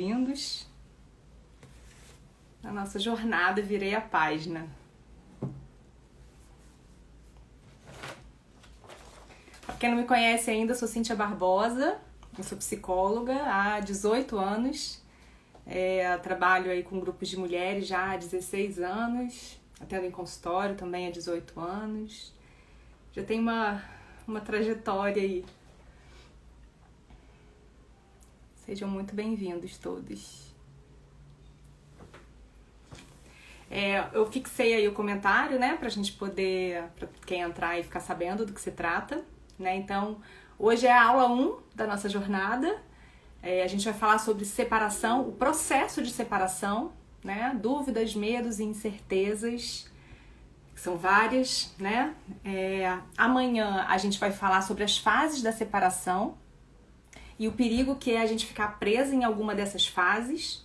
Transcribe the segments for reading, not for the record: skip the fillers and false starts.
bem-vindos à nossa jornada Virei a Página. Para quem não me conhece ainda, eu sou Cíntia Barbosa, eu sou psicóloga há 18 anos, trabalho aí com grupos de mulheres já há 16 anos, atendo em consultório também há 18 anos, já tenho uma trajetória aí. Sejam muito bem-vindos todos. Eu fixei aí o comentário, né, pra gente poder, pra quem entrar e ficar sabendo do que se trata, né? Então, hoje é a aula 1 da nossa jornada. A gente vai falar sobre separação, o processo de separação, né? Dúvidas, medos e incertezas, que são várias, né? Amanhã a gente vai falar sobre as fases da separação e o perigo que é a gente ficar presa em alguma dessas fases.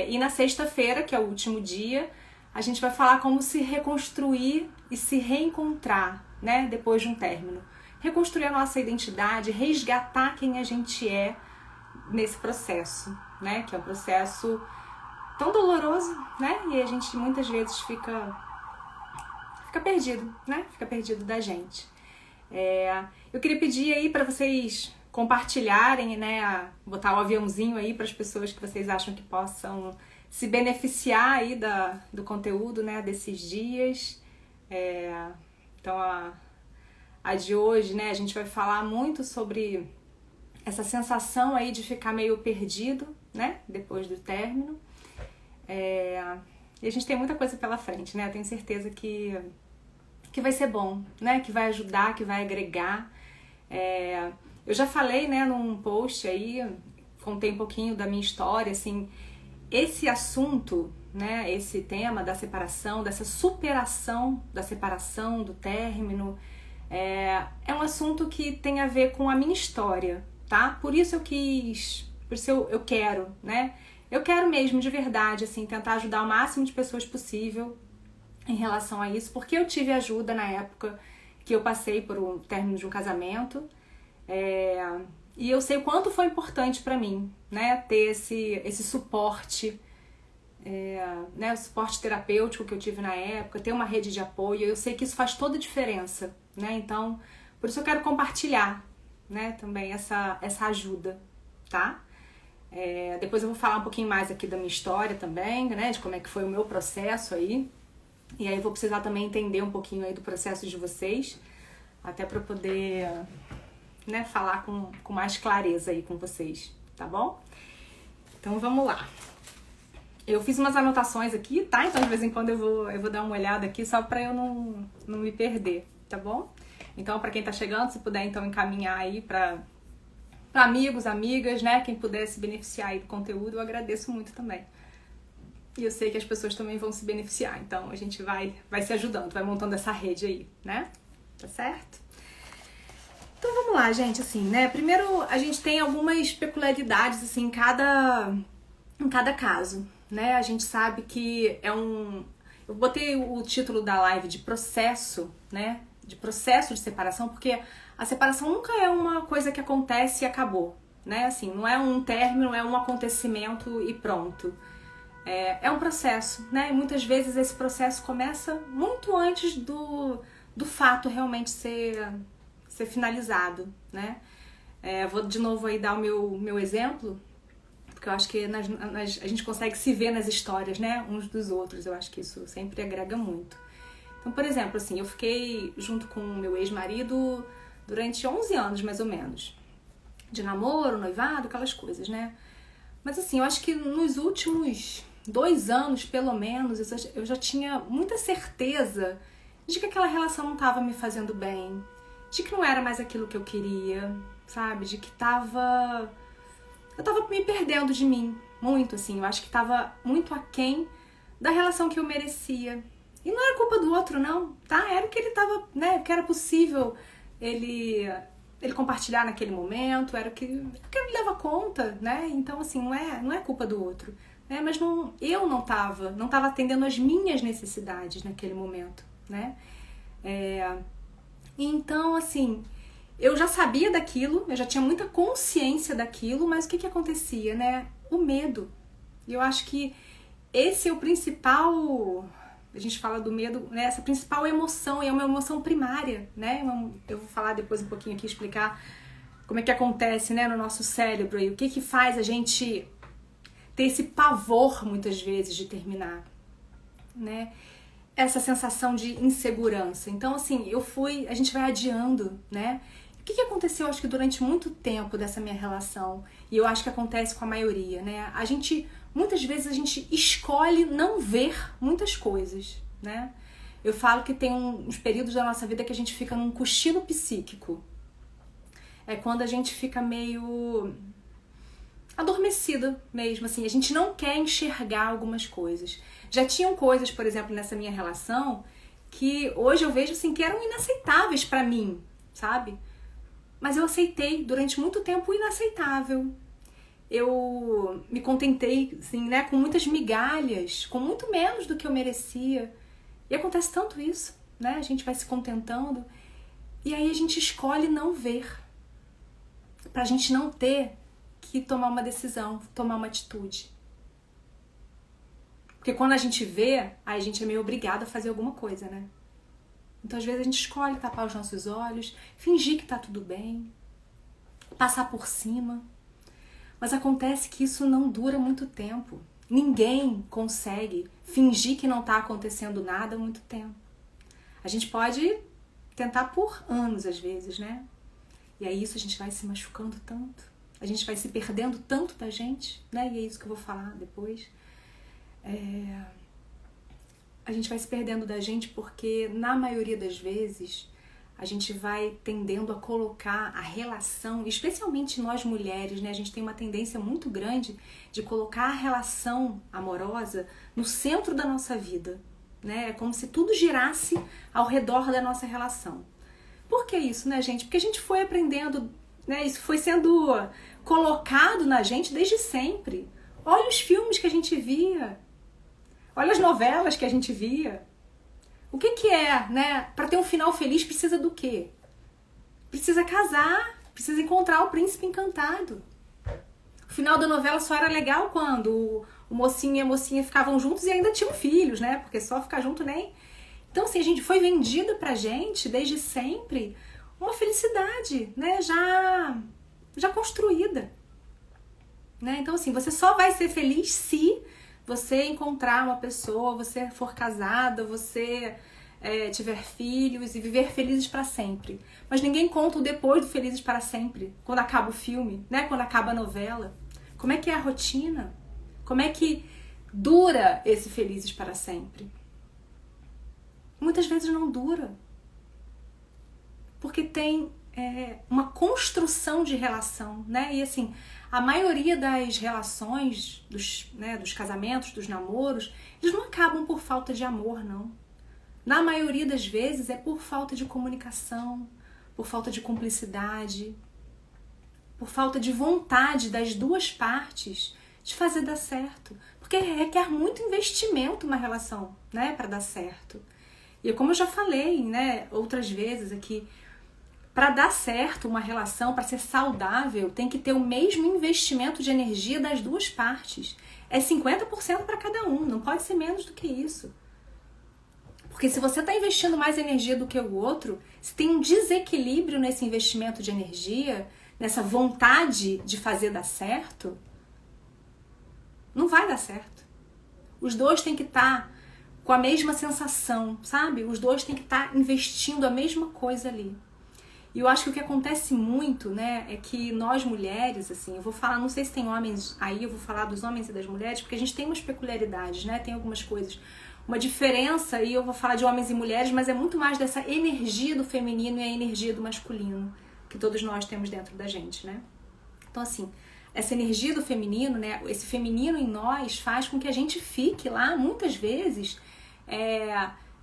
E na sexta-feira, que é o último dia, a gente vai falar como se reconstruir e se reencontrar, né, depois de um término. Reconstruir a nossa identidade, resgatar quem a gente é nesse processo, né, que é um processo tão doloroso, né, e a gente muitas vezes fica perdido, né, fica perdido da gente. Eu queria pedir aí para vocês compartilharem, né, botar o aviãozinho aí para as pessoas que vocês acham que possam se beneficiar aí do conteúdo, né, desses dias. Então a de hoje, né, a gente vai falar muito sobre essa sensação aí de ficar meio perdido, né, depois do término. E a gente tem muita coisa pela frente, né, eu tenho certeza que vai ser bom, né, que vai ajudar, que vai agregar. Eu já falei, né, num post aí, contei um pouquinho da minha história, assim, esse assunto, né, esse tema da separação, dessa superação da separação, do término, é um assunto que tem a ver com a minha história, tá? Por isso eu quero, né, eu quero mesmo, de verdade, assim, tentar ajudar o máximo de pessoas possível em relação a isso, porque eu tive ajuda na época que eu passei por um término de um casamento. E eu sei o quanto foi importante para mim, né, ter esse suporte, né, o suporte terapêutico que eu tive na época, ter uma rede de apoio. Eu sei que isso faz toda a diferença, né, então por isso eu quero compartilhar, né, também essa ajuda, tá? Depois eu vou falar um pouquinho mais aqui da minha história também, né, de como é que foi o meu processo aí, e aí eu vou precisar também entender um pouquinho aí do processo de vocês, até para poder, né, falar com mais clareza aí com vocês, tá bom? Então vamos lá. Eu fiz umas anotações aqui, tá? Então de vez em quando eu vou dar uma olhada aqui só pra eu não me perder, tá bom? Então pra quem tá chegando, se puder então encaminhar aí pra amigos, amigas, né? Quem puder se beneficiar aí do conteúdo, eu agradeço muito também. E eu sei que as pessoas também vão se beneficiar, então a gente vai se ajudando, vai montando essa rede aí, né? Tá certo? Então vamos lá, gente, assim, né? Primeiro a gente tem algumas peculiaridades, assim, em cada caso, né? A gente sabe que eu botei o título da live de processo, né? De processo de separação, porque a separação nunca é uma coisa que acontece e acabou, né? Assim, não é um término, é um acontecimento e pronto. É um processo, né? E muitas vezes esse processo começa muito antes do fato realmente ser finalizado, né? Vou de novo aí dar o meu exemplo, porque eu acho que a gente consegue se ver nas histórias, né, uns dos outros. Eu acho que isso sempre agrega muito. Então, por exemplo, assim, eu fiquei junto com o meu ex-marido durante 11 anos, mais ou menos, de namoro, noivado, aquelas coisas, né? Mas assim, eu acho que nos últimos 2 anos, pelo menos, eu já tinha muita certeza de que aquela relação não estava me fazendo bem, de que não era mais aquilo que eu queria, sabe? De que eu tava me perdendo de mim, muito, assim. Eu acho que tava muito aquém da relação que eu merecia. E não era culpa do outro, não, tá? Era o que ele tava, né? O que era possível ele compartilhar naquele momento, era o que ele dava conta, né? Então, assim, não é culpa do outro, né? Mas eu não tava atendendo as minhas necessidades naquele momento, né? Então, assim, eu já sabia daquilo, eu já tinha muita consciência daquilo, mas o que acontecia, né? o medo. E eu acho que esse é o principal... A gente fala do medo, né? Essa principal emoção, e é uma emoção primária, né? Eu vou falar depois um pouquinho aqui, explicar como é que acontece, né, no nosso cérebro e o que que faz a gente ter esse pavor, muitas vezes, de terminar, né? Essa sensação de insegurança. Então, assim, a gente vai adiando, né? O que aconteceu, acho que durante muito tempo dessa minha relação, e eu acho que acontece com a maioria, né? Muitas vezes a gente escolhe não ver muitas coisas, né? Eu falo que tem uns períodos da nossa vida que a gente fica num cochilo psíquico. É quando a gente fica meio adormecida mesmo, assim. A gente não quer enxergar algumas coisas. Já tinham coisas, por exemplo, nessa minha relação, que hoje eu vejo, assim, que eram inaceitáveis pra mim, sabe? Mas eu aceitei durante muito tempo o inaceitável. Eu me contentei, assim, né, com muitas migalhas, com muito menos do que eu merecia. E acontece tanto isso, né? A gente vai se contentando e aí a gente escolhe não ver. Pra gente não ter que tomar uma decisão, tomar uma atitude. Porque quando a gente vê, aí a gente é meio obrigado a fazer alguma coisa, né? Então às vezes a gente escolhe tapar os nossos olhos, fingir que tá tudo bem, passar por cima. Mas acontece que isso não dura muito tempo. Ninguém consegue fingir que não está acontecendo nada há muito tempo. A gente pode tentar por anos, às vezes, né? E aí isso a gente vai se machucando tanto. A gente vai se perdendo tanto da gente, né? E é isso que eu vou falar depois. A gente vai se perdendo da gente porque, na maioria das vezes, a gente vai tendendo a colocar a relação, especialmente nós mulheres, né? A gente tem uma tendência muito grande de colocar a relação amorosa no centro da nossa vida, né? É como se tudo girasse ao redor da nossa relação. Por que isso, né, gente? Porque a gente foi aprendendo, né? Isso foi sendo colocado na gente desde sempre. Olha os filmes que a gente via. Olha as novelas que a gente via. O que é, né? Para ter um final feliz precisa do quê? Precisa casar, precisa encontrar o príncipe encantado. O final da novela só era legal quando o mocinho e a mocinha ficavam juntos e ainda tinham filhos, né? Porque só ficar junto nem... Então, assim, a gente foi vendida pra gente, desde sempre, uma felicidade, né? Já construída. Né? Então, assim, você só vai ser feliz se você encontrar uma pessoa, você for casada, você tiver filhos e viver felizes para sempre. Mas ninguém conta o depois do felizes para sempre, quando acaba o filme, né? Quando acaba a novela. Como é que é a rotina? Como é que dura esse felizes para sempre? Muitas vezes não dura. Porque tem uma construção de relação, né? E assim, a maioria das relações, dos casamentos, dos namoros, eles não acabam por falta de amor, não. Na maioria das vezes é por falta de comunicação, por falta de cumplicidade, por falta de vontade das duas partes de fazer dar certo. Porque requer muito investimento uma relação, né, para dar certo. E como eu já falei, né, outras vezes aqui, para dar certo uma relação, para ser saudável, tem que ter o mesmo investimento de energia das duas partes. É 50% para cada um, não pode ser menos do que isso. Porque se você está investindo mais energia do que o outro, se tem um desequilíbrio nesse investimento de energia, nessa vontade de fazer dar certo, não vai dar certo. Os dois têm que estar com a mesma sensação, sabe? Os dois têm que estar investindo a mesma coisa ali. E eu acho que o que acontece muito, né, é que nós mulheres, assim, eu vou falar, não sei se tem homens aí, eu vou falar dos homens e das mulheres, porque a gente tem umas peculiaridades, né, tem algumas coisas, uma diferença, e eu vou falar de homens e mulheres, mas é muito mais dessa energia do feminino e a energia do masculino, que todos nós temos dentro da gente, né. Então, assim, essa energia do feminino, né, esse feminino em nós faz com que a gente fique lá, muitas vezes,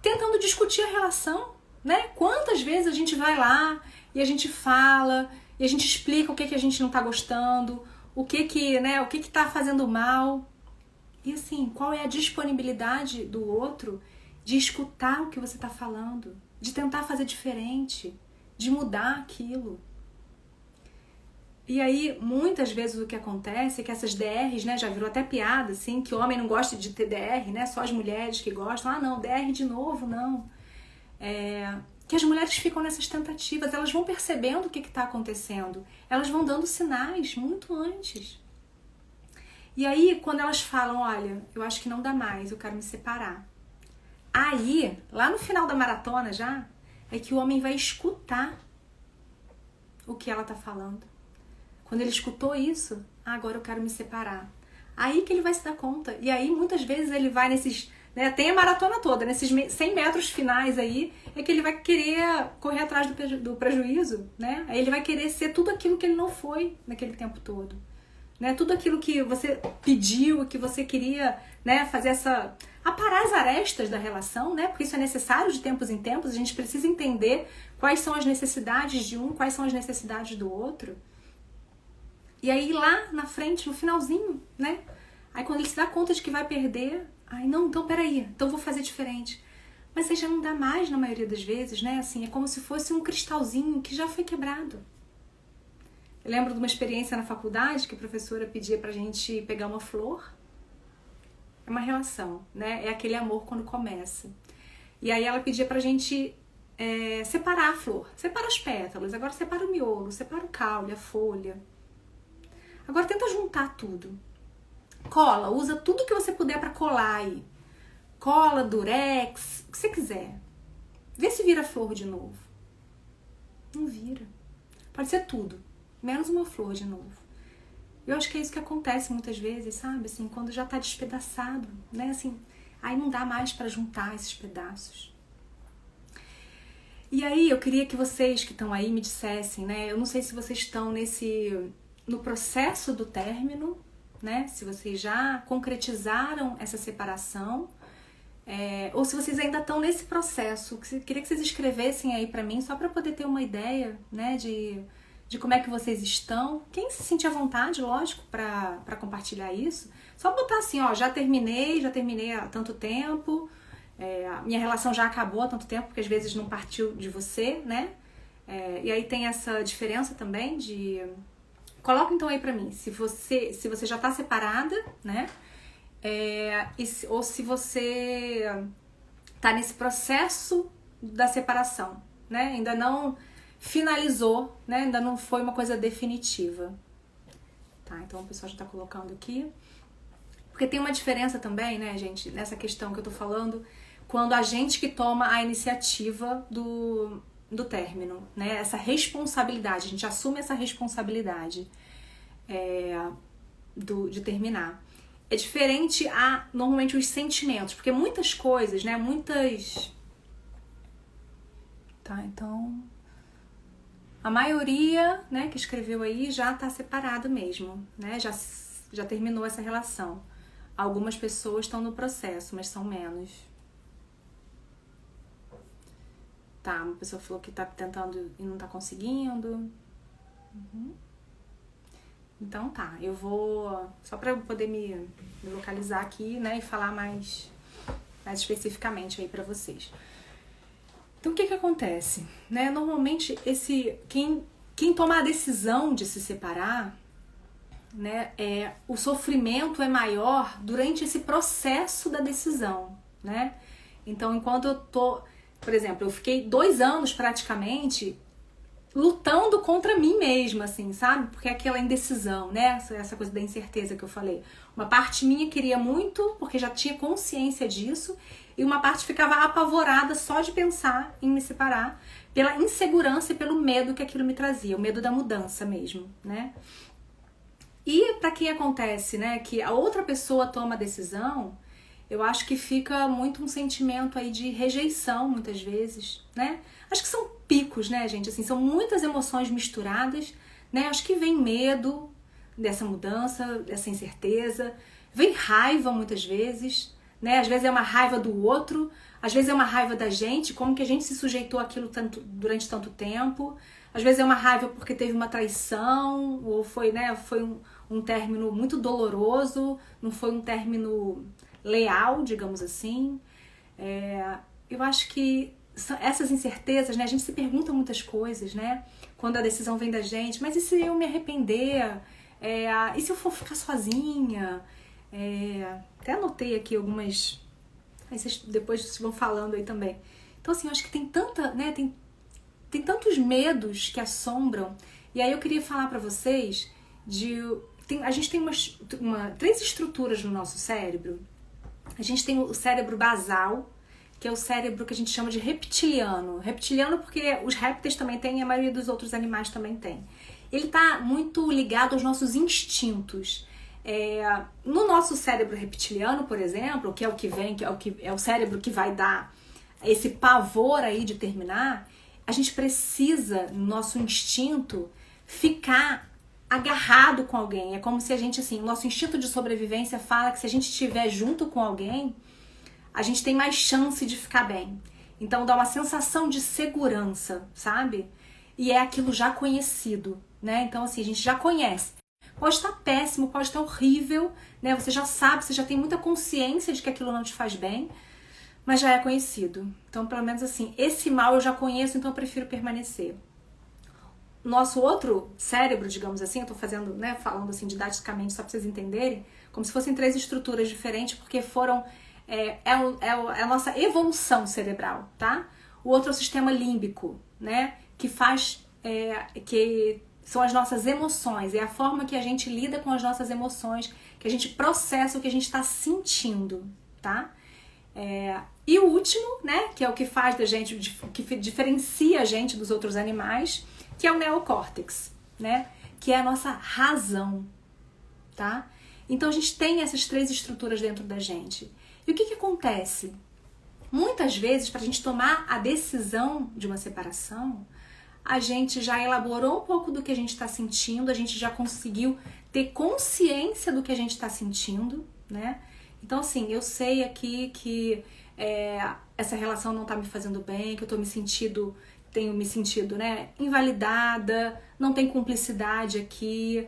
tentando discutir a relação, né? Quantas vezes a gente vai lá e a gente fala e a gente explica o que a gente não tá gostando, o que tá fazendo mal. E assim, qual é a disponibilidade do outro de escutar o que você tá falando, de tentar fazer diferente, de mudar aquilo. E aí, muitas vezes o que acontece é que essas DRs, né, já virou até piada, assim, que o homem não gosta de ter DR, né, só as mulheres que gostam. Ah, não, DR de novo, não. Que as mulheres ficam nessas tentativas, elas vão percebendo o que está acontecendo, elas vão dando sinais muito antes. E aí, quando elas falam, olha, eu acho que não dá mais, eu quero me separar. Aí, lá no final da maratona já, é que o homem vai escutar o que ela tá falando. Quando ele escutou isso, agora eu quero me separar. Aí que ele vai se dar conta. E aí, muitas vezes, ele vai nesses... Né, tem a maratona toda, nesses 100 metros finais aí, é que ele vai querer correr atrás do prejuízo, né? Aí ele vai querer ser tudo aquilo que ele não foi naquele tempo todo. Né? Tudo aquilo que você pediu, que você queria, né, fazer essa... aparar as arestas da relação, né? Porque isso é necessário de tempos em tempos, a gente precisa entender quais são as necessidades de um, quais são as necessidades do outro. E aí lá na frente, no finalzinho, né? Aí quando ele se dá conta de que vai perder, aí não, então peraí, então eu vou fazer diferente. Mas aí já não dá mais na maioria das vezes, né? Assim, é como se fosse um cristalzinho que já foi quebrado. Eu lembro de uma experiência na faculdade que a professora pedia pra gente pegar uma flor. É uma relação, né? É aquele amor quando começa. E aí ela pedia pra gente separar a flor. Separa as pétalas, agora separa o miolo, separa o caule, a folha. Agora tenta juntar tudo. Cola, usa tudo que você puder pra colar aí. Cola, durex, o que você quiser. Vê se vira flor de novo. Não vira. Pode ser tudo, menos uma flor de novo. Eu acho que é isso que acontece muitas vezes, sabe? Assim, quando já tá despedaçado, né? Assim, aí não dá mais pra juntar esses pedaços. E aí eu queria que vocês que estão aí me dissessem, né? Eu não sei se vocês estão no processo do término, né? Se vocês já concretizaram essa separação, ou se vocês ainda estão nesse processo. Queria que vocês escrevessem aí pra mim, só pra poder ter uma ideia, né? De como é que vocês estão. Quem se sentir à vontade, lógico, pra compartilhar isso. Só botar assim, ó, já terminei há tanto tempo, a minha relação já acabou há tanto tempo, porque às vezes não partiu de você, né? E aí tem essa diferença também de... Coloca então aí pra mim, se você já tá separada, né? Ou se você tá nesse processo da separação, né? Ainda não finalizou, né? Ainda não foi uma coisa definitiva. Tá, então o pessoal já tá colocando aqui. Porque tem uma diferença também, né, gente, nessa questão que eu tô falando, quando a gente que toma a iniciativa do término, né? Essa responsabilidade, a gente assume essa responsabilidade de terminar. É diferente normalmente os sentimentos, porque muitas coisas, né, Tá, então... A maioria, né, que escreveu aí já tá separado mesmo, né? Já terminou essa relação. Algumas pessoas estão no processo, mas são menos. Tá, uma pessoa falou que tá tentando e não tá conseguindo. Então tá, eu vou... Só pra eu poder me localizar aqui, né, e falar mais especificamente aí pra vocês. Então, o que acontece? Né? Normalmente, quem toma a decisão de se separar, né, o sofrimento é maior durante esse processo da decisão, né? Então, enquanto eu tô... Por exemplo, eu fiquei 2 anos praticamente lutando contra mim mesma, assim, sabe? Porque é aquela indecisão, né? Essa coisa da incerteza que eu falei. Uma parte minha queria muito, porque já tinha consciência disso, e uma parte ficava apavorada só de pensar em me separar, pela insegurança e pelo medo que aquilo me trazia, o medo da mudança mesmo, né? E para quem acontece, né, que a outra pessoa toma a decisão, eu acho que fica muito um sentimento aí de rejeição, muitas vezes, né? Acho que são picos, né, gente? Assim, são muitas emoções misturadas, né? Acho que vem medo dessa mudança, dessa incerteza, vem raiva muitas vezes, né? Às vezes é uma raiva do outro, às vezes é uma raiva da gente, como que a gente se sujeitou àquilo durante tanto tempo. Às vezes é uma raiva porque teve uma traição, ou foi, né, foi um término muito doloroso, não foi um término leal, digamos assim. Eu acho que essas incertezas, né? A gente se pergunta muitas coisas, né? Quando a decisão vem da gente, mas e se eu me arrepender? E se eu for ficar sozinha? Até anotei aqui algumas... Aí depois vocês vão falando aí também. Então, assim, eu acho que tem tanta, né? Tem tantos medos que assombram. E aí eu queria falar pra vocês a gente tem três estruturas no nosso cérebro. A gente tem o cérebro basal, que é o cérebro que a gente chama de reptiliano. Reptiliano porque os répteis também têm e a maioria dos outros animais também tem. Ele tá muito ligado aos nossos instintos. No nosso cérebro reptiliano, por exemplo, que é o que vem, é o cérebro que vai dar esse pavor aí de terminar, a gente precisa, no nosso instinto, ficar agarrado com alguém. É como se a gente, assim, o nosso instinto de sobrevivência fala que se a gente estiver junto com alguém, a gente tem mais chance de ficar bem. Então dá uma sensação de segurança, sabe? E é aquilo já conhecido, né? Então, assim, a gente já conhece. Pode estar péssimo, pode estar horrível, né? Você já sabe, você já tem muita consciência de que aquilo não te faz bem, mas já é conhecido. Então, pelo menos assim, esse mal eu já conheço, então eu prefiro permanecer. Nosso outro cérebro, digamos assim, eu tô fazendo, né, falando assim didaticamente só pra vocês entenderem, como se fossem três estruturas diferentes, porque foram... É a nossa evolução cerebral, tá? O outro é o sistema límbico, né? Que faz... que são as nossas emoções, é a forma que a gente lida com as nossas emoções, que a gente processa o que a gente está sentindo, tá? E o último, né, que é o que faz da gente, que diferencia a gente dos outros animais, que é o neocórtex, né? Que é a nossa razão, tá? Então a gente tem essas três estruturas dentro da gente. E o que acontece? Muitas vezes, para a gente tomar a decisão de uma separação, a gente já elaborou um pouco do que a gente está sentindo, a gente já conseguiu ter consciência do que a gente está sentindo, né? Então, assim, eu sei aqui que essa relação não tá me fazendo bem, que eu tenho me sentido, né, invalidada, não tem cumplicidade aqui,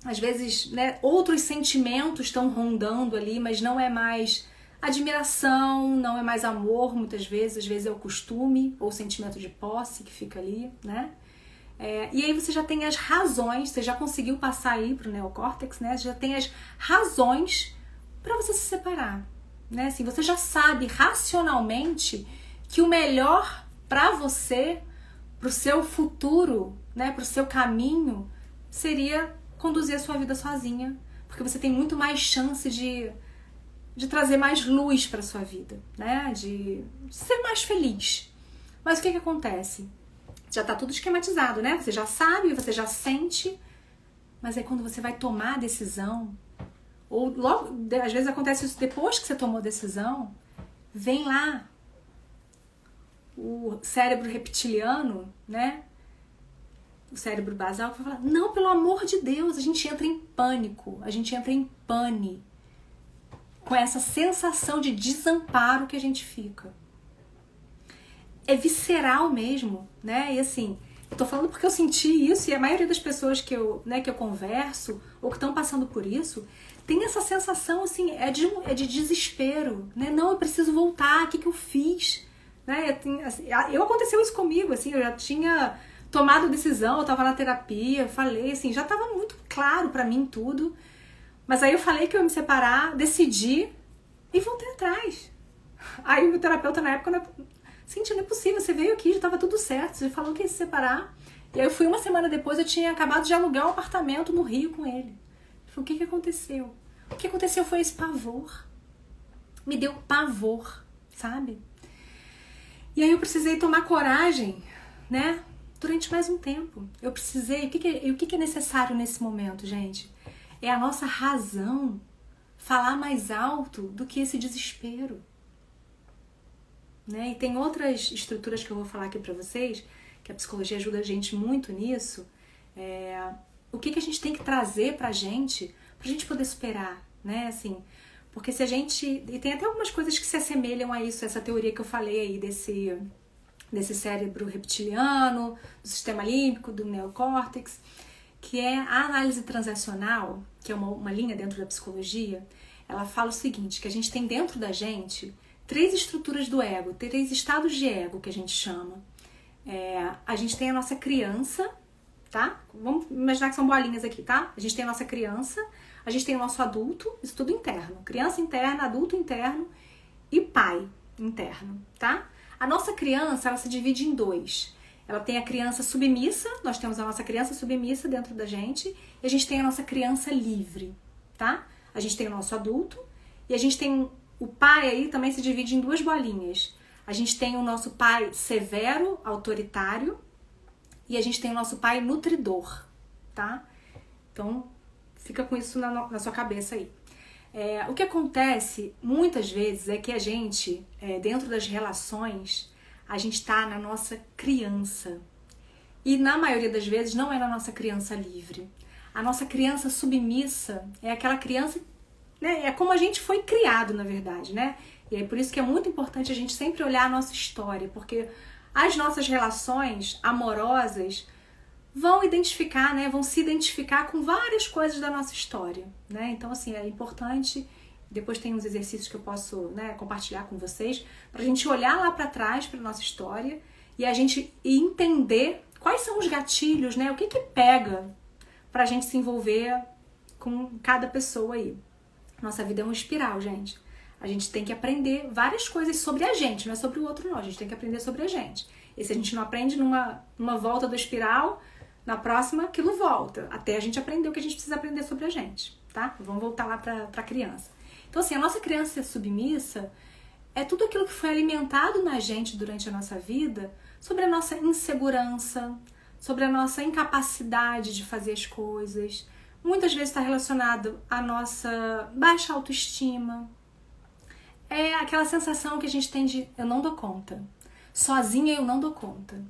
às vezes, né, outros sentimentos estão rondando ali, mas não é mais admiração, não é mais amor, muitas vezes, às vezes é o costume ou o sentimento de posse que fica ali, né? E aí você já tem as razões, você já conseguiu passar aí pro neocórtex, né? Você já tem as razões para você se separar, né? Assim, você já sabe racionalmente que o melhor para você, pro seu futuro, né, pro seu caminho, seria conduzir a sua vida sozinha, porque você tem muito mais chance de trazer mais luz para sua vida, né? De ser mais feliz. Mas o que acontece? Já tá tudo esquematizado, né? Você já sabe, você já sente, mas aí quando você vai tomar a decisão, ou logo, às vezes acontece isso depois que você tomou a decisão, vem lá o cérebro reptiliano, né? O cérebro basal, que vai falar, não, pelo amor de Deus, a gente entra em pânico, a gente entra em pane, com essa sensação de desamparo que a gente fica. É visceral mesmo, né? E assim, eu tô falando porque eu senti isso e a maioria das pessoas que eu converso ou que estão passando por isso tem essa sensação, assim, de desespero, né? Não, eu preciso voltar, o que eu fiz? Né? Aconteceu isso comigo, assim, eu já tinha tomado decisão, eu tava na terapia, falei, assim, já tava muito claro pra mim tudo, mas aí eu falei que eu ia me separar, decidi e voltei atrás. Aí o meu terapeuta na época, Cintia, não é possível, você veio aqui, já tava tudo certo, você falou que ia se separar. E aí eu fui uma semana depois, eu tinha acabado de alugar um apartamento no Rio com ele. Eu falei, o que aconteceu? O que aconteceu foi esse pavor. Me deu pavor, sabe? E aí eu precisei tomar coragem, né? Durante mais um tempo. Eu precisei... O que é necessário nesse momento, gente? É a nossa razão falar mais alto do que esse desespero. Né? E tem outras estruturas que eu vou falar aqui pra vocês, que a psicologia ajuda a gente muito nisso. O que a gente tem que trazer pra gente poder superar, né? Assim, porque se a gente... E tem até algumas coisas que se assemelham a isso, essa teoria que eu falei aí desse cérebro reptiliano, do sistema límbico, do neocórtex, que é a análise transacional, que é uma linha dentro da psicologia. Ela fala o seguinte, que a gente tem dentro da gente três estruturas do ego, três estados de ego que a gente chama. A gente tem a nossa criança, tá? Vamos imaginar que são bolinhas aqui, tá? A gente tem a nossa criança, a gente tem o nosso adulto, isso tudo interno. Criança interna, adulto interno e pai interno, tá? A nossa criança, ela se divide em dois. Ela tem a criança submissa, nós temos a nossa criança submissa dentro da gente, e a gente tem a nossa criança livre, tá? A gente tem o nosso adulto, e a gente tem o pai aí também se divide em duas bolinhas. A gente tem o nosso pai severo, autoritário, e a gente tem o nosso pai nutridor, tá? Então, fica com isso na sua cabeça aí. O que acontece muitas vezes é que a gente, dentro das relações, a gente está na nossa criança. E na maioria das vezes não é na nossa criança livre. A nossa criança submissa é aquela criança, né? É como a gente foi criado, na verdade, né? E é por isso que é muito importante a gente sempre olhar a nossa história, porque as nossas relações amorosas vão identificar, né? Vão se identificar com várias coisas da nossa história, né? Então, assim, é importante. Depois tem uns exercícios que eu posso, né, compartilhar com vocês, pra gente olhar lá pra trás pra nossa história e a gente entender quais são os gatilhos, né? O que pega pra gente se envolver com cada pessoa aí. Nossa vida é uma espiral, gente. A gente tem que aprender várias coisas sobre a gente, não é sobre o outro não, a gente tem que aprender sobre a gente. E se a gente não aprende numa volta do espiral, na próxima aquilo volta, até a gente aprender o que a gente precisa aprender sobre a gente, tá? Vamos voltar lá pra criança. Então assim, a nossa criança ser submissa é tudo aquilo que foi alimentado na gente durante a nossa vida sobre a nossa insegurança, sobre a nossa incapacidade de fazer as coisas. Muitas vezes está relacionado à nossa baixa autoestima. É aquela sensação que a gente tem de eu não dou conta. Sozinha eu não dou conta.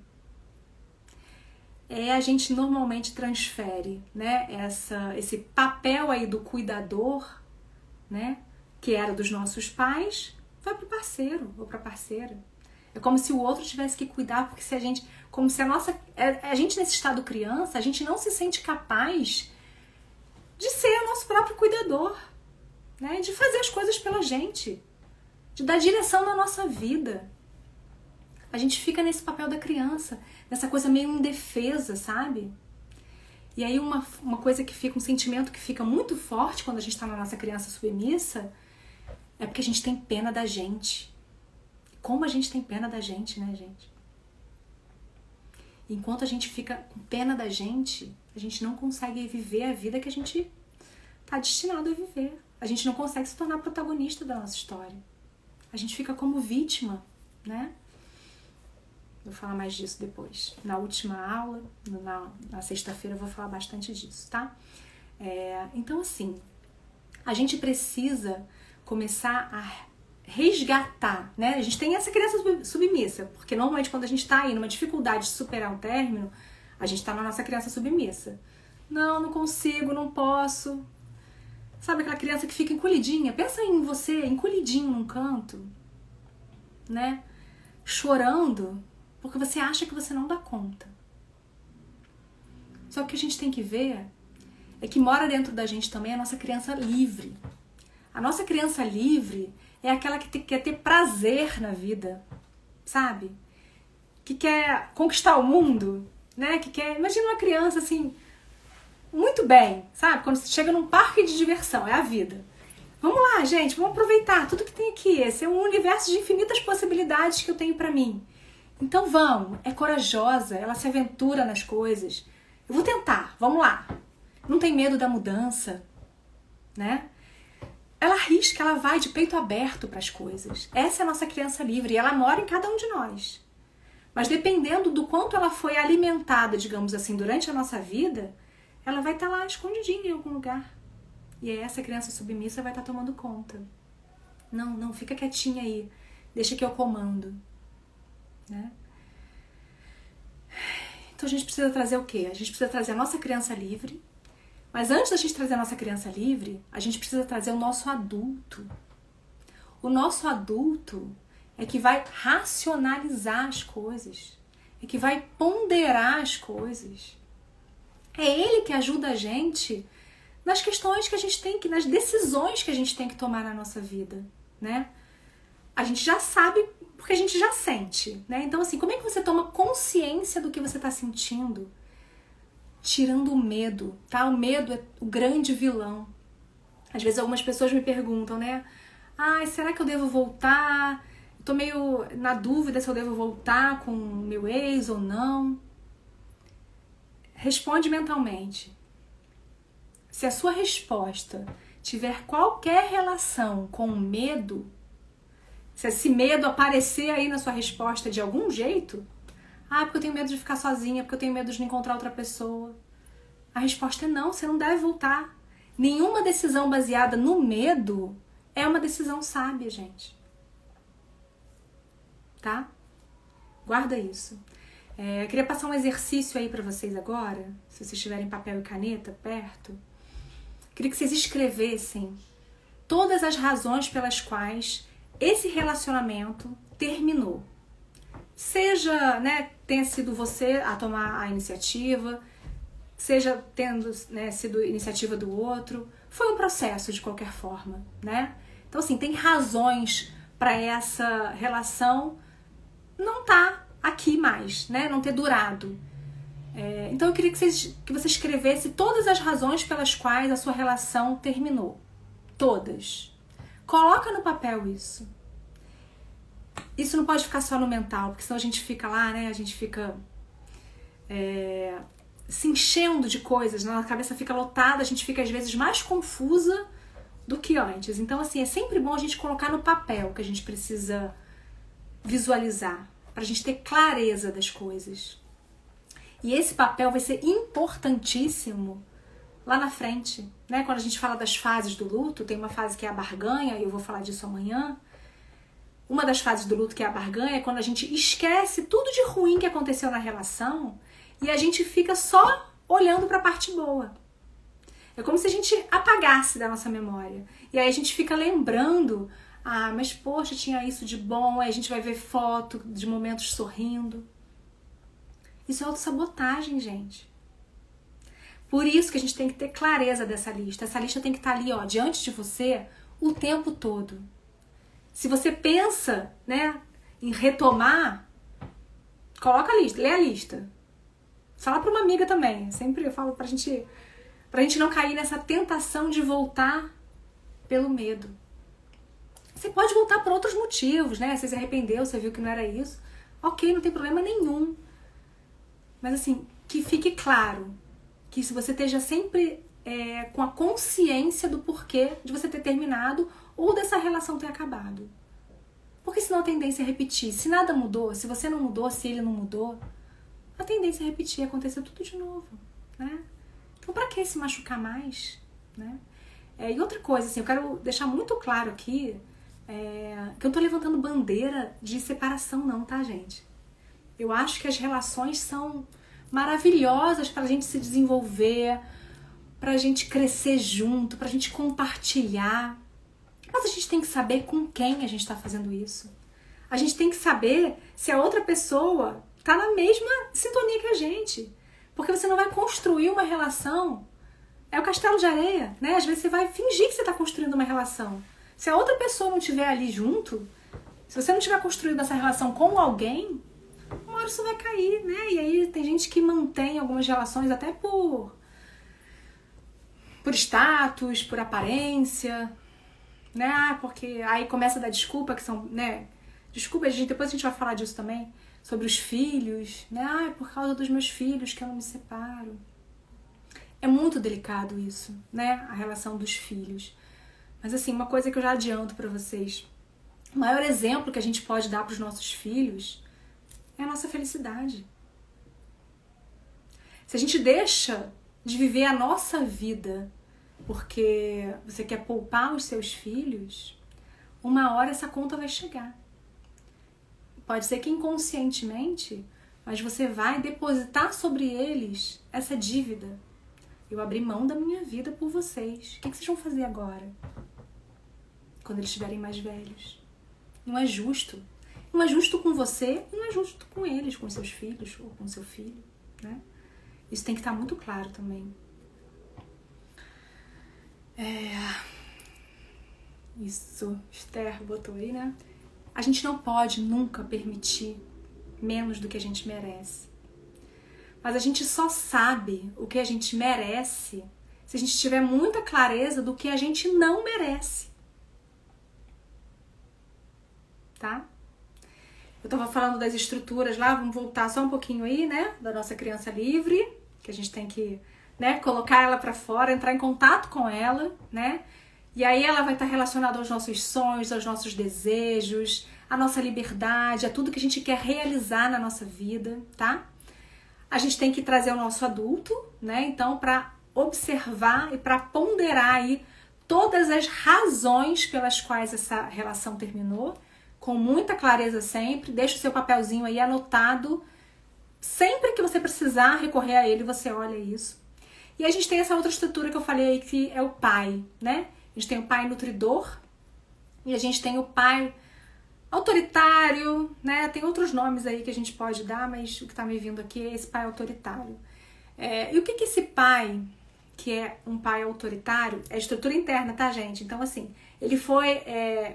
A gente normalmente transfere, né, esse papel aí do cuidador, né, que era dos nossos pais, vai pro parceiro ou pra parceira. É como se o outro tivesse que cuidar, porque se a gente, como se a gente nesse estado criança, a gente não se sente capaz de ser o nosso próprio cuidador, né, de fazer as coisas pela gente, de dar direção na nossa vida. A gente fica nesse papel da criança, nessa coisa meio indefesa, sabe? E aí uma coisa que fica, um sentimento que fica muito forte quando a gente tá na nossa criança submissa, é porque a gente tem pena da gente. Como a gente tem pena da gente, né, gente? Enquanto a gente fica com pena da gente, a gente não consegue viver a vida que a gente tá destinado a viver. A gente não consegue se tornar protagonista da nossa história. A gente fica como vítima, né? Vou falar mais disso depois. Na última aula, na sexta-feira, eu vou falar bastante disso, tá? Então, assim, a gente precisa começar a resgatar, né? A gente tem essa criança submissa, porque normalmente quando a gente tá aí numa dificuldade de superar um término, a gente tá na nossa criança submissa. Não consigo, não posso. Sabe aquela criança que fica encolhidinha? Pensa em você encolhidinho num canto, né? Chorando, porque você acha que você não dá conta. Só que o que a gente tem que ver é que mora dentro da gente também a nossa criança livre. A nossa criança livre é aquela que quer ter prazer na vida, sabe? Que quer conquistar o mundo, né? Que quer... Imagina uma criança assim, muito bem, sabe? Quando você chega num parque de diversão, é a vida. Vamos lá, gente, vamos aproveitar tudo que tem aqui. Esse é um universo de infinitas possibilidades que eu tenho pra mim. Então vamos, é corajosa, ela se aventura nas coisas. Eu vou tentar, vamos lá. Não tem medo da mudança, né? Ela arrisca, ela vai de peito aberto para as coisas. Essa é a nossa criança livre e ela mora em cada um de nós. Mas dependendo do quanto ela foi alimentada, digamos assim, durante a nossa vida, ela vai estar lá escondidinha em algum lugar. E aí essa criança submissa vai estar tomando conta. Não, fica quietinha aí. Deixa que eu comando. Né? Então a gente precisa trazer o quê? A gente precisa trazer a nossa criança livre. Mas antes da gente trazer a nossa criança livre, a gente precisa trazer o nosso adulto. O nosso adulto é que vai racionalizar as coisas. É que vai ponderar as coisas. É ele que ajuda a gente nas questões que a gente tem que, nas decisões que a gente tem que tomar na nossa vida, né? a gente já sabe porque a gente já sente, né? Então, assim, como é que você toma consciência do que você tá sentindo? Tirando o medo, tá? O medo é o grande vilão. Às vezes algumas pessoas me perguntam, né? Ai, será que eu devo voltar? Tô meio na dúvida se eu devo voltar com meu ex ou não. Responde mentalmente. Se a sua resposta tiver qualquer relação com o medo, se esse medo aparecer aí na sua resposta de algum jeito, porque eu tenho medo de ficar sozinha, porque eu tenho medo de não encontrar outra pessoa. A resposta é não, você não deve voltar. Nenhuma decisão baseada no medo é uma decisão sábia, gente. Tá? Guarda isso. Eu queria passar um exercício aí pra vocês agora, se vocês tiverem papel e caneta perto. Queria que vocês escrevessem todas as razões pelas quais esse relacionamento terminou. Seja, né, tenha sido você a tomar a iniciativa, seja tendo, né, sido iniciativa do outro, foi um processo de qualquer forma, né? Então, assim, tem razões para essa relação não tá aqui mais, né? Não ter durado. Então, eu queria que você escrevesse todas as razões pelas quais a sua relação terminou. Todas. Coloca no papel isso. Isso não pode ficar só no mental, porque senão a gente fica lá, né? A gente fica se enchendo de coisas, né? A cabeça fica lotada, a gente fica às vezes mais confusa do que antes. Então, assim, é sempre bom a gente colocar no papel o que a gente precisa visualizar, pra gente ter clareza das coisas. E esse papel vai ser importantíssimo lá na frente, né? Quando a gente fala das fases do luto, tem uma fase que é a barganha, e eu vou falar disso amanhã. Uma das fases do luto, que é a barganha, é quando a gente esquece tudo de ruim que aconteceu na relação e a gente fica só olhando para a parte boa. É como se a gente apagasse da nossa memória. E aí a gente fica lembrando, mas poxa, tinha isso de bom, aí a gente vai ver foto de momentos sorrindo. Isso é autossabotagem, gente. Por isso que a gente tem que ter clareza dessa lista. Essa lista tem que estar ali, ó, diante de você o tempo todo. Se você pensa, né, em retomar, coloca a lista, lê a lista. Fala para uma amiga também. Sempre eu falo pra gente não cair nessa tentação de voltar pelo medo. Você pode voltar por outros motivos, né? Você se arrependeu, você viu que não era isso. Ok, não tem problema nenhum. Mas assim, que fique claro que se você esteja sempre com a consciência do porquê de você ter terminado ou dessa relação ter acabado. Porque senão a tendência é repetir. Se nada mudou, se você não mudou, se ele não mudou, a tendência é repetir, acontecer tudo de novo, né? Então pra que se machucar mais, né? E outra coisa, assim, eu quero deixar muito claro aqui que eu não tô levantando bandeira de separação não, tá, gente? Eu acho que as relações são maravilhosas pra gente se desenvolver, pra gente crescer junto, pra gente compartilhar. Mas a gente tem que saber com quem a gente tá fazendo isso. A gente tem que saber se a outra pessoa tá na mesma sintonia que a gente. Porque você não vai construir uma relação. É o castelo de areia, né? Às vezes você vai fingir que você tá construindo uma relação. Se a outra pessoa não estiver ali junto, se você não tiver construído essa relação com alguém, uma hora isso vai cair, né? E aí tem gente que mantém algumas relações até por status, por aparência, né? Porque aí começa a dar desculpa, que são, né? Desculpa, depois a gente vai falar disso também, sobre os filhos, né? É por causa dos meus filhos que eu não me separo. É muito delicado isso, né? A relação dos filhos. Mas assim, uma coisa que eu já adianto pra vocês. O maior exemplo que a gente pode dar pros nossos filhos é a nossa felicidade. Se a gente deixa de viver a nossa vida porque você quer poupar os seus filhos, uma hora essa conta vai chegar. Pode ser que inconscientemente, mas você vai depositar sobre eles essa dívida. Eu abri mão da minha vida por vocês. O que vocês vão fazer agora? Quando eles estiverem mais velhos. Não é justo. Não é justo com você e não é justo com eles, com seus filhos ou com seu filho, né? Isso tem que estar muito claro também. Isso, Esther botou aí, né? A gente não pode nunca permitir menos do que a gente merece. Mas a gente só sabe o que a gente merece se a gente tiver muita clareza do que a gente não merece. Tá? Eu tava falando das estruturas lá, vamos voltar só um pouquinho aí, né? Da nossa criança livre, que a gente tem que, né, colocar ela pra fora, entrar em contato com ela, né? E aí ela vai estar relacionada aos nossos sonhos, aos nossos desejos, à nossa liberdade, a tudo que a gente quer realizar na nossa vida, tá? A gente tem que trazer o nosso adulto, né? Então, para observar e para ponderar aí todas as razões pelas quais essa relação terminou, com muita clareza sempre. Deixa o seu papelzinho aí anotado. Sempre que você precisar recorrer a ele, você olha isso. E a gente tem essa outra estrutura que eu falei aí, que é o pai, né? A gente tem o pai nutridor e a gente tem o pai autoritário, né? Tem outros nomes aí que a gente pode dar, mas o que tá me vindo aqui é esse pai autoritário. E o que que esse pai, que é um pai autoritário, é estrutura interna, tá, gente? Então, assim, ele foi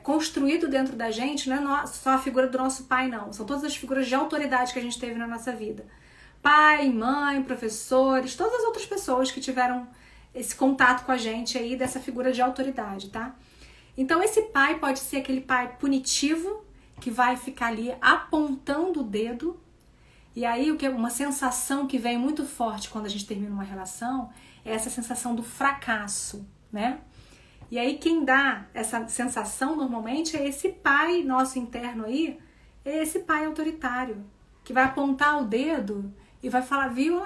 construído dentro da gente, não é só a figura do nosso pai, não. São todas as figuras de autoridade que a gente teve na nossa vida. Pai, mãe, professores, todas as outras pessoas que tiveram esse contato com a gente aí, dessa figura de autoridade, tá? Então, esse pai pode ser aquele pai punitivo, que vai ficar ali apontando o dedo. E aí, o que é uma sensação que vem muito forte quando a gente termina uma relação é essa sensação do fracasso, né? E aí, quem dá essa sensação normalmente é esse pai nosso interno aí, é esse pai autoritário, que vai apontar o dedo e vai falar, viu,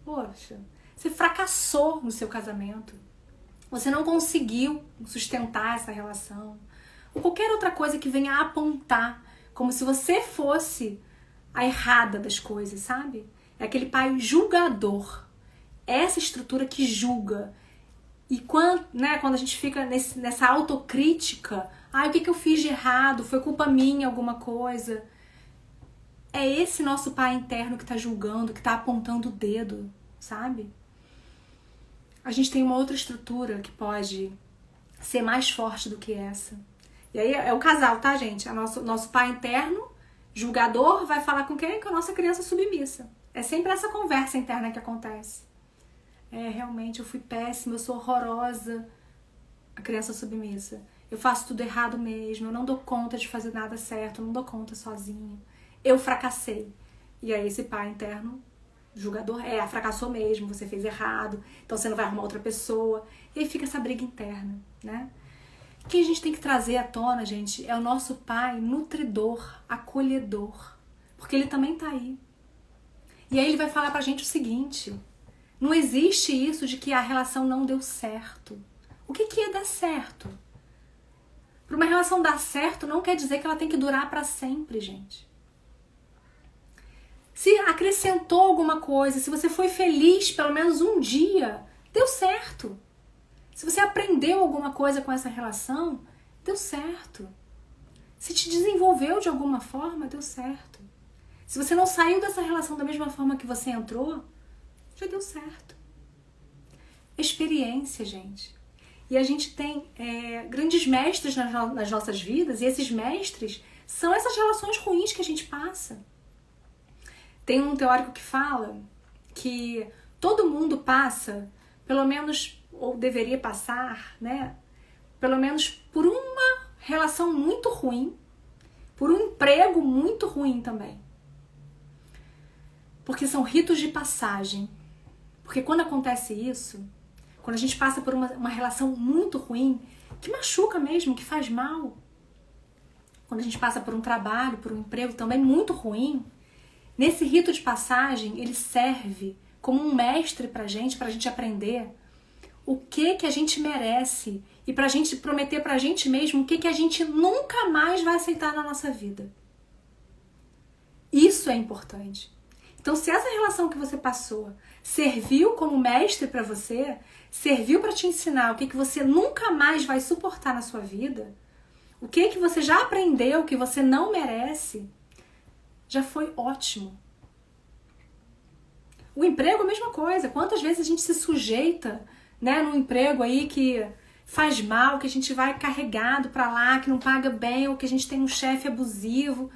poxa, você fracassou no seu casamento, você não conseguiu sustentar essa relação, ou qualquer outra coisa que venha apontar, como se você fosse a errada das coisas, sabe? É aquele pai julgador, essa estrutura que julga. E quando a gente fica nessa autocrítica, o que eu fiz de errado, foi culpa minha alguma coisa, é esse nosso pai interno que tá julgando, que tá apontando o dedo, sabe? A gente tem uma outra estrutura que pode ser mais forte do que essa. E aí é o casal, tá, gente? Nosso pai interno, julgador, vai falar com quem? Com a nossa criança submissa. É sempre essa conversa interna que acontece. Realmente, eu fui péssima, eu sou horrorosa. A criança submissa. Eu faço tudo errado mesmo, eu não dou conta de fazer nada certo, eu não dou conta sozinho. Eu fracassei. E aí esse pai interno, julgador, fracassou mesmo, você fez errado, então você não vai arrumar outra pessoa. E aí fica essa briga interna, né? O que a gente tem que trazer à tona, gente, é o nosso pai nutridor, acolhedor. Porque ele também tá aí. E aí ele vai falar pra gente o seguinte: não existe isso de que a relação não deu certo. O que é dar certo? Para uma relação dar certo não quer dizer que ela tem que durar para sempre, gente. Se acrescentou alguma coisa, se você foi feliz pelo menos um dia, deu certo. Se você aprendeu alguma coisa com essa relação, deu certo. Se te desenvolveu de alguma forma, deu certo. Se você não saiu dessa relação da mesma forma que você entrou, já deu certo. Experiência, gente. E a gente tem grandes mestres nas nossas vidas, e esses mestres são essas relações ruins que a gente passa. Tem um teórico que fala que todo mundo passa, pelo menos, ou deveria passar, né? Pelo menos por uma relação muito ruim, por um emprego muito ruim também. Porque são ritos de passagem. Porque quando acontece isso, quando a gente passa por uma relação muito ruim, que machuca mesmo, que faz mal, quando a gente passa por um trabalho, por um emprego também muito ruim, nesse rito de passagem, ele serve como um mestre pra gente aprender o que a gente merece e pra gente prometer pra gente mesmo o que a gente nunca mais vai aceitar na nossa vida. Isso é importante. Então, se essa relação que você passou serviu como mestre pra você, serviu pra te ensinar o que você nunca mais vai suportar na sua vida, o que você já aprendeu que você não merece, já foi ótimo. O emprego é a mesma coisa. Quantas vezes a gente se sujeita, né, num emprego aí que faz mal, que a gente vai carregado pra lá, que não paga bem, ou que a gente tem um chefe abusivo.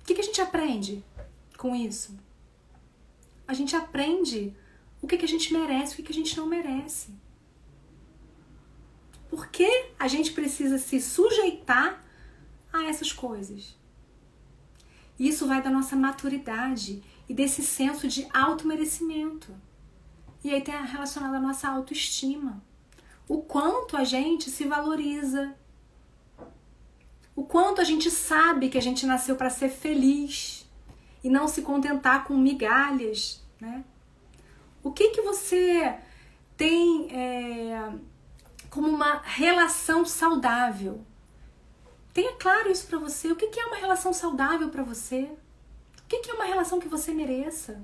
O que a gente aprende com isso? A gente aprende o que a gente merece, o que a gente não merece. Por que a gente precisa se sujeitar a essas coisas? Isso vai da nossa maturidade e desse senso de auto-merecimento. E aí tem relacionado à nossa autoestima. O quanto a gente se valoriza. O quanto a gente sabe que a gente nasceu para ser feliz e não se contentar com migalhas, né? O que você tem como uma relação saudável? Tenha claro isso para você. O que é uma relação saudável para você? O que é uma relação que você mereça?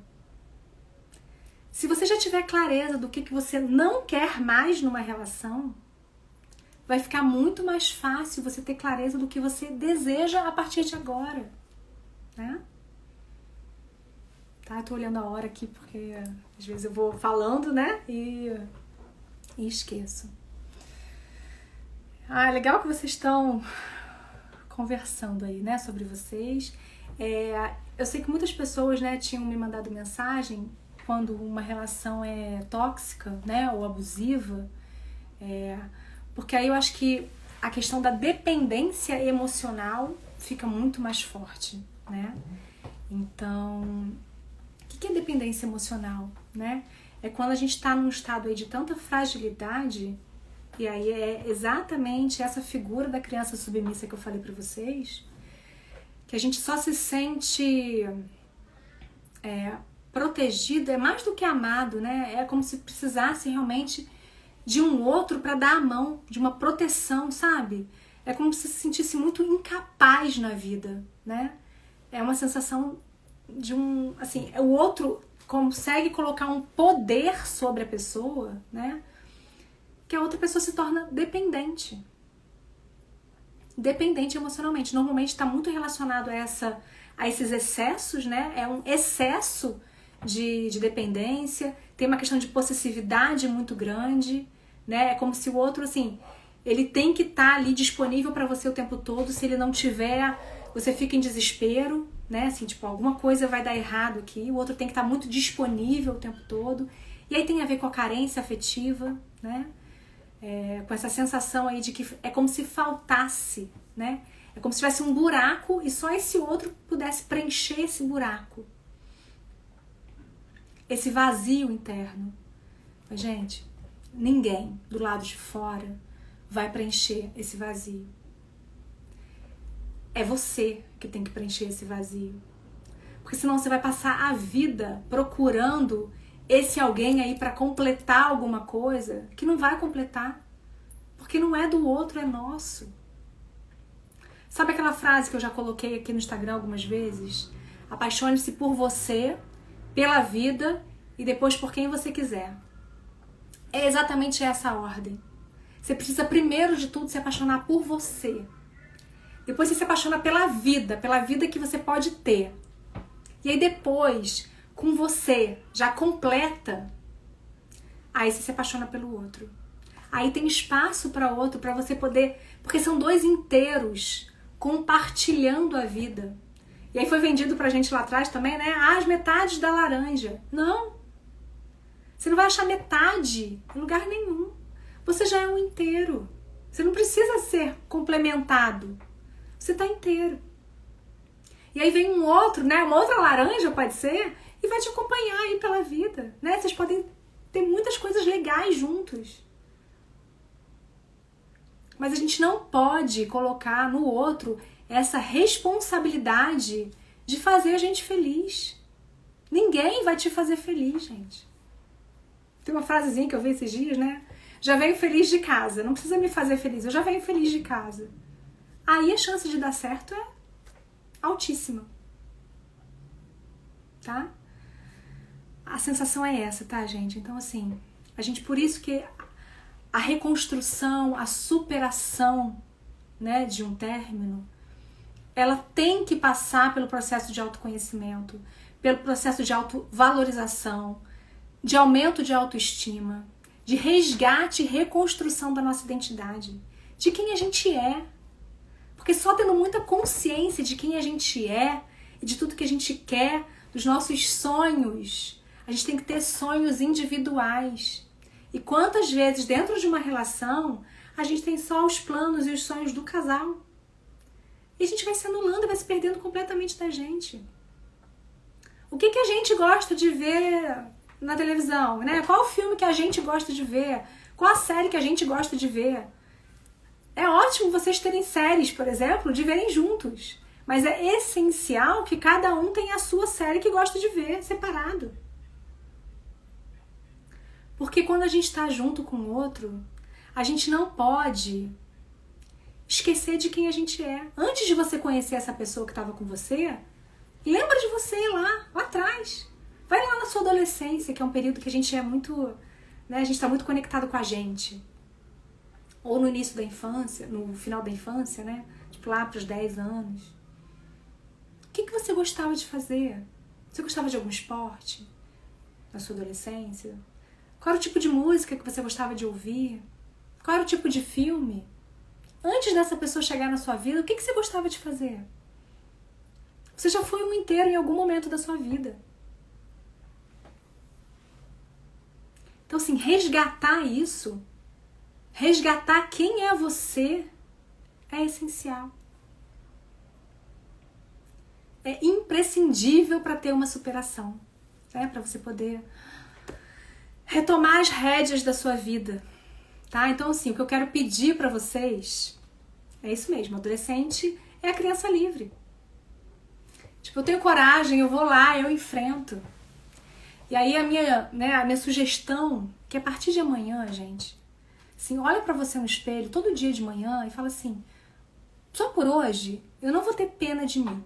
Se você já tiver clareza do que você não quer mais numa relação, vai ficar muito mais fácil você ter clareza do que você deseja a partir de agora, né? Tá, eu tô olhando a hora aqui porque às vezes eu vou falando, né? E esqueço. Legal que vocês estão conversando aí, né? Sobre vocês. Eu sei que muitas pessoas, né, tinham me mandado mensagem quando uma relação é tóxica, né? Ou abusiva. Porque aí eu acho que a questão da dependência emocional fica muito mais forte, né? Então, o que é dependência emocional, né? É quando a gente está num estado aí de tanta fragilidade, e aí é exatamente essa figura da criança submissa que eu falei pra vocês, que a gente só se sente protegido, é mais do que amado, né? É como se precisasse realmente de um outro para dar a mão, de uma proteção, sabe? É como se sentisse muito incapaz na vida, né? É uma sensação de assim, o outro consegue colocar um poder sobre a pessoa, né? Que a outra pessoa se torna dependente. Dependente emocionalmente. Normalmente está muito relacionado a esses excessos, né? É um excesso de dependência, tem uma questão de possessividade muito grande, né? É como se o outro, assim, ele tem que estar ali disponível para você o tempo todo. Se ele não tiver, você fica em desespero, né? Assim, tipo, alguma coisa vai dar errado aqui. O outro tem que estar muito disponível o tempo todo. E aí tem a ver com a carência afetiva, né? Com essa sensação aí de que é como se faltasse, né? É como se tivesse um buraco e só esse outro pudesse preencher esse buraco. Esse vazio interno. Mas, gente, ninguém do lado de fora vai preencher esse vazio. É você que tem que preencher esse vazio. Porque senão você vai passar a vida procurando esse alguém aí para completar alguma coisa que não vai completar. Porque não é do outro, é nosso. Sabe aquela frase que eu já coloquei aqui no Instagram algumas vezes? Apaixone-se por você, pela vida e depois por quem você quiser. É exatamente essa a ordem. Você precisa primeiro de tudo se apaixonar por você. Depois você se apaixona pela vida que você pode ter. E aí depois, com você já completa, aí você se apaixona pelo outro. Aí tem espaço para outro, para você poder... Porque são dois inteiros compartilhando a vida. E aí foi vendido pra gente lá atrás também, né? As metades da laranja. Não. Você não vai achar metade em lugar nenhum. Você já é um inteiro. Você não precisa ser complementado. Você tá inteiro. E aí vem um outro, né? Uma outra laranja, pode ser, e vai te acompanhar aí pela vida, né? Vocês podem ter muitas coisas legais juntos. Mas a gente não pode colocar no outro essa responsabilidade de fazer a gente feliz. Ninguém vai te fazer feliz, gente. Tem uma frasezinha que eu vi esses dias, né? Já venho feliz de casa. Não precisa me fazer feliz, eu já venho feliz de casa. Aí a chance de dar certo é altíssima. Tá? A sensação é essa, tá, gente? Então, assim, a gente, por isso que a reconstrução, a superação, né, de um término, ela tem que passar pelo processo de autoconhecimento, pelo processo de autovalorização, de aumento de autoestima, de resgate e reconstrução da nossa identidade, de quem a gente é. Porque só tendo muita consciência de quem a gente é e de tudo que a gente quer, dos nossos sonhos, a gente tem que ter sonhos individuais. E quantas vezes dentro de uma relação a gente tem só os planos e os sonhos do casal? E a gente vai se anulando, vai se perdendo completamente da gente. O que a gente gosta de ver na televisão, né? Qual o filme que a gente gosta de ver? Qual a série que a gente gosta de ver? É ótimo vocês terem séries, por exemplo, de verem juntos. Mas é essencial que cada um tenha a sua série que gosta de ver, separado. Porque quando a gente está junto com o outro, a gente não pode esquecer de quem a gente é. Antes de você conhecer essa pessoa que estava com você, lembra de você lá atrás. Vai lá na sua adolescência, que é um período que a gente é muito, né, a gente está muito conectado com a gente. Ou no início da infância, no final da infância, né? Tipo lá para os 10 anos. O que você gostava de fazer? Você gostava de algum esporte na sua adolescência? Qual era o tipo de música que você gostava de ouvir? Qual era o tipo de filme? Antes dessa pessoa chegar na sua vida, o que você gostava de fazer? Você já foi um inteiro em algum momento da sua vida. Então, assim, resgatar isso, resgatar quem é você, é essencial. É imprescindível para ter uma superação, né? Para você poder retomar as rédeas da sua vida, tá? Então, assim, o que eu quero pedir para vocês é isso mesmo. Adolescente é a criança livre. Tipo, eu tenho coragem, eu vou lá, eu enfrento. E aí a minha sugestão, que a partir de amanhã, gente, assim, olha pra você no espelho todo dia de manhã e fala assim, só por hoje eu não vou ter pena de mim.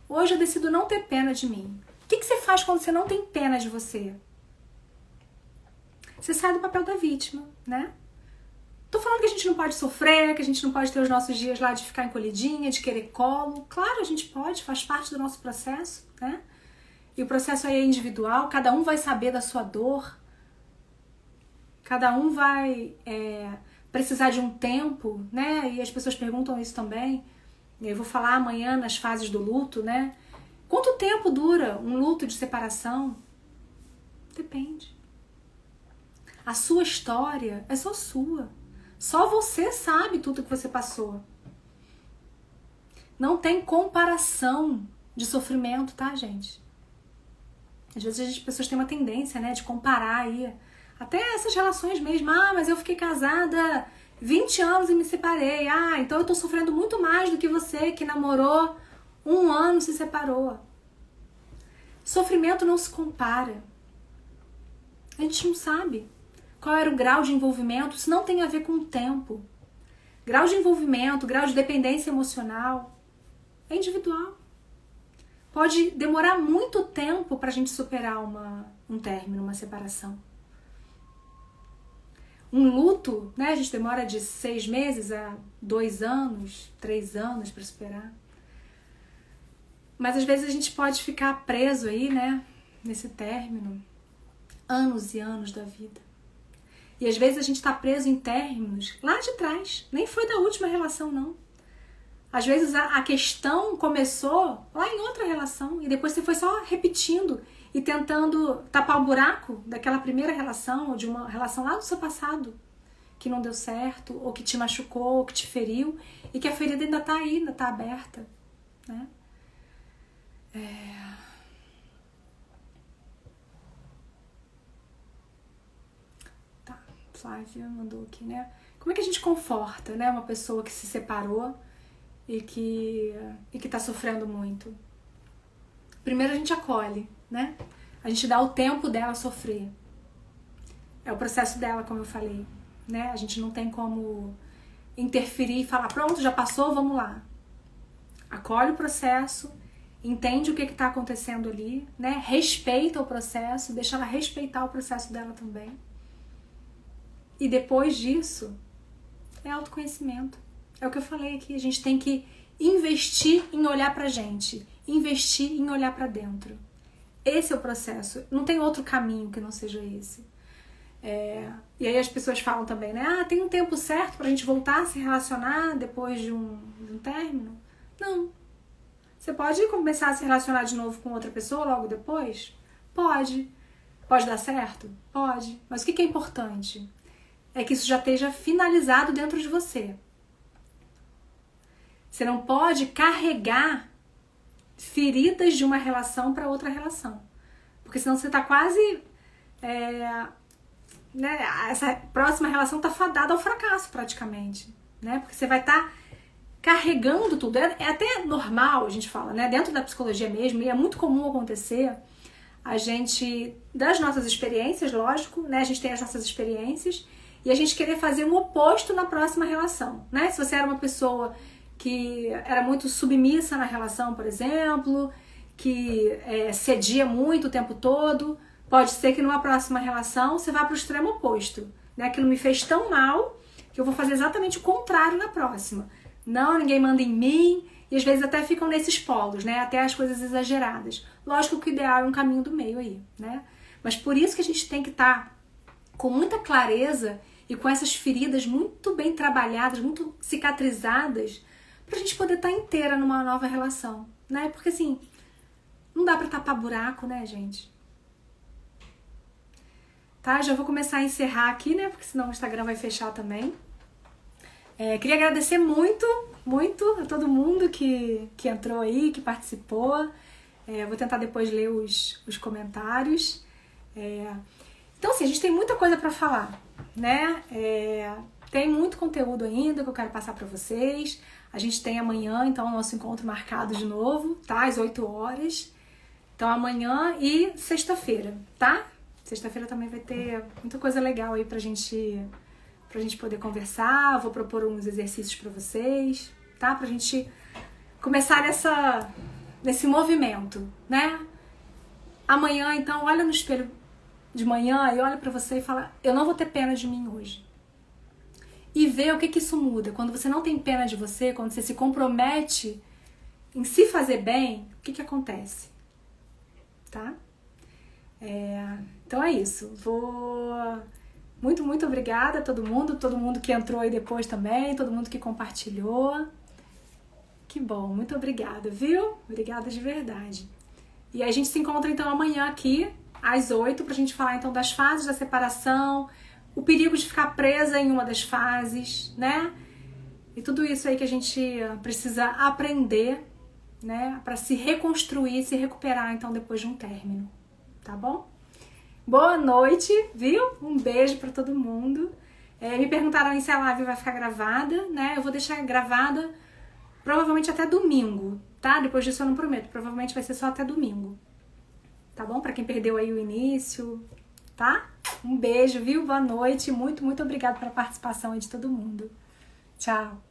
Hoje eu decido não ter pena de mim. O que você faz quando você não tem pena de você? Você sai do papel da vítima, né? Tô falando que a gente não pode sofrer, que a gente não pode ter os nossos dias lá de ficar encolhidinha, de querer colo. Claro, a gente pode, faz parte do nosso processo, né? E o processo aí é individual, cada um vai saber da sua dor, cada um vai precisar de um tempo, né? E as pessoas perguntam isso também. Eu vou falar amanhã nas fases do luto, né? Quanto tempo dura um luto de separação? Depende. A sua história é só sua. Só você sabe tudo que você passou. Não tem comparação de sofrimento, tá, gente? Às vezes as pessoas têm uma tendência, né, de comparar aí. Até essas relações mesmo. Ah, mas eu fiquei casada 20 anos e me separei. Ah, então eu tô sofrendo muito mais do que você que namorou 1 ano e se separou. Sofrimento não se compara. A gente não sabe qual era o grau de envolvimento. Isso não tem a ver com o tempo. Grau de envolvimento, grau de dependência emocional é individual. Pode demorar muito tempo pra gente superar um término, uma separação. Um luto, né? A gente demora de 6 meses a 2 anos, 3 anos para superar. Mas às vezes a gente pode ficar preso aí, né? Nesse término, anos e anos da vida. E às vezes a gente tá preso em términos lá de trás. Nem foi da última relação, não. Às vezes a questão começou lá em outra relação e depois você foi só repetindo e tentando tapar o buraco daquela primeira relação ou de uma relação lá do seu passado que não deu certo, ou que te machucou, ou que te feriu e que a ferida ainda tá aí, ainda tá aberta, né? Tá, Flávia mandou aqui, né? Como é que a gente conforta, né, uma pessoa que se separou e que tá sofrendo muito? Primeiro a gente acolhe, né? A gente dá o tempo dela sofrer. É o processo dela, como eu falei, né? A gente não tem como interferir e falar, pronto, já passou, vamos lá. Acolhe o processo, entende o que está acontecendo ali, né? Respeita o processo, deixa ela respeitar o processo dela também. E depois disso, é autoconhecimento. É o que eu falei aqui, a gente tem que investir em olhar pra gente, investir em olhar pra dentro. Esse é o processo, não tem outro caminho que não seja esse. E aí as pessoas falam também, né? Ah, tem um tempo certo pra gente voltar a se relacionar depois de um término? Não. Você pode começar a se relacionar de novo com outra pessoa logo depois? Pode. Pode dar certo? Pode. Mas o que é importante? É que isso já esteja finalizado dentro de você. Você não pode carregar feridas de uma relação para outra relação. Porque senão você está quase... né, essa próxima relação está fadada ao fracasso praticamente. Né? Porque você vai estar carregando tudo. É até normal, a gente fala, né? Dentro da psicologia mesmo, e é muito comum acontecer a gente, das nossas experiências, lógico, né? A gente tem as nossas experiências e a gente querer fazer o oposto na próxima relação, né? Se você era uma pessoa que era muito submissa na relação, por exemplo, que cedia muito o tempo todo, pode ser que numa próxima relação você vá para o extremo oposto, né? Aquilo me fez tão mal que eu vou fazer exatamente o contrário na próxima. Não, ninguém manda em mim, e às vezes até ficam nesses polos, né? Até as coisas exageradas. Lógico que o ideal é um caminho do meio aí, né? Mas por isso que a gente tem que estar com muita clareza e com essas feridas muito bem trabalhadas, muito cicatrizadas, pra gente poder estar inteira numa nova relação, né? Porque assim, não dá pra tapar buraco, né, gente? Tá? Já vou começar a encerrar aqui, né? Porque senão o Instagram vai fechar também. Queria agradecer muito a todo mundo que entrou aí, que participou. Vou tentar depois ler os comentários. Então, assim, a gente tem muita coisa para falar, né? Tem muito conteúdo ainda que eu quero passar para vocês. A gente tem amanhã, então, o nosso encontro marcado de novo, tá? Às 8 horas. Então, amanhã e sexta-feira, tá? Sexta-feira também vai ter muita coisa legal aí pra gente poder conversar. Vou propor uns exercícios para vocês, tá? Pra gente começar nesse movimento, né? Amanhã, então, olha no espelho de manhã e olha pra você e fala: eu não vou ter pena de mim hoje. E vê o que isso muda. Quando você não tem pena de você, quando você se compromete em se fazer bem, o que acontece? Tá? Então é isso. Muito obrigada a todo mundo que entrou aí depois também, todo mundo que compartilhou. Que bom, muito obrigada, viu? Obrigada de verdade. E a gente se encontra então amanhã aqui, às 8, pra gente falar então das fases da separação, o perigo de ficar presa em uma das fases, né? E tudo isso aí que a gente precisa aprender, né? Pra se reconstruir, se recuperar então depois de um término, tá bom? Boa noite, viu? Um beijo pra todo mundo. Me perguntaram aí se a live vai ficar gravada, né? Eu vou deixar gravada provavelmente até domingo, tá? Depois disso eu não prometo. Provavelmente vai ser só até domingo. Tá bom? Pra quem perdeu aí o início, tá? Um beijo, viu? Boa noite. Muito obrigada pela participação aí de todo mundo. Tchau.